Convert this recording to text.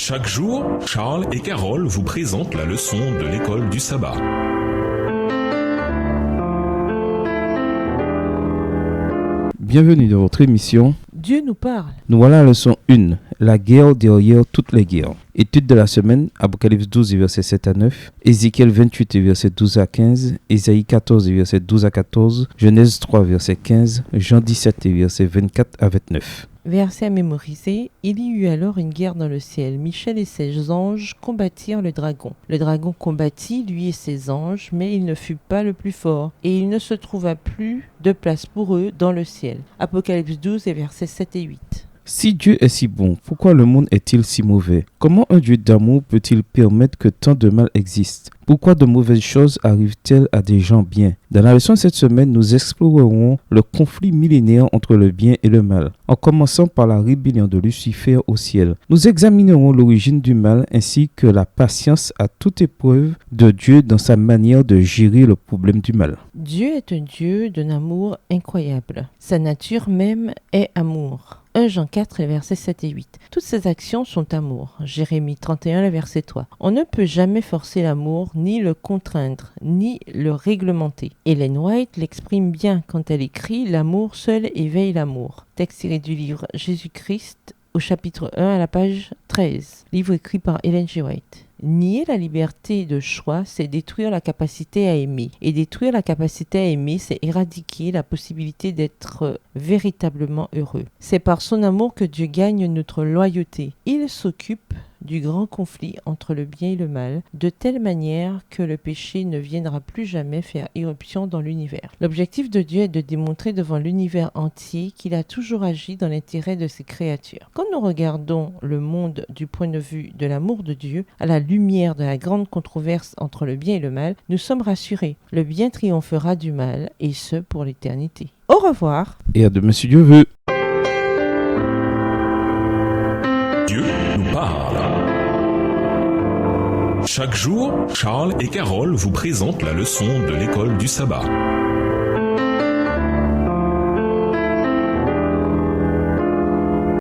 Chaque jour, Charles et Carole vous présentent la leçon de l'école du sabbat. Bienvenue dans votre émission Dieu nous parle. Nous voilà à la leçon 1, la guerre derrière toutes les guerres. Étude de la semaine, Apocalypse 12, versets 7 à 9, Ézéchiel 28, versets 12 à 15, Ésaïe 14, versets 12 à 14, Genèse 3, verset 15, Jean 17, versets 24 à 29. Verset à mémoriser, il y eut alors une guerre dans le ciel. Michel et ses anges combattirent le dragon. Le dragon combattit, lui et ses anges, mais il ne fut pas le plus fort, et il ne se trouva plus de place pour eux dans le ciel. Apocalypse 12, versets 7 et 8. Si Dieu est si bon, pourquoi le monde est-il si mauvais? Comment un Dieu d'amour peut-il permettre que tant de mal existe? Pourquoi de mauvaises choses arrivent-elles à des gens bien? Dans la leçon de cette semaine, nous explorerons le conflit millénaire entre le bien et le mal, en commençant par la rébellion de Lucifer au ciel. Nous examinerons l'origine du mal ainsi que la patience à toute épreuve de Dieu dans sa manière de gérer le problème du mal. Dieu est un Dieu d'un amour incroyable. Sa nature même est amour. 1 Jean 4, versets 7 et 8. Toutes ces actions sont amour. Jérémie 31, verset 3. On ne peut jamais forcer l'amour, ni le contraindre, ni le réglementer. Ellen White l'exprime bien quand elle écrit « L'amour seul éveille l'amour ». Texte tiré du livre Jésus-Christ au chapitre 1 à la page 13. Livre écrit par Ellen G. White. Nier la liberté de choix, c'est détruire la capacité à aimer. Et détruire la capacité à aimer, c'est éradiquer la possibilité d'être véritablement heureux. C'est par son amour que Dieu gagne notre loyauté. Il s'occupe du grand conflit entre le bien et le mal, de telle manière que le péché ne viendra plus jamais faire irruption dans l'univers. L'objectif de Dieu est de démontrer devant l'univers entier qu'il a toujours agi dans l'intérêt de ses créatures. Quand nous regardons le monde du point de vue de l'amour de Dieu, à la lumière de la grande controverse entre le bien et le mal, nous sommes rassurés. Le bien triomphera du mal, et ce pour l'éternité. Au revoir. Et à demain si Dieu veut. Dieu nous parle. Chaque jour, Charles et Carole vous présentent la leçon de l'école du sabbat.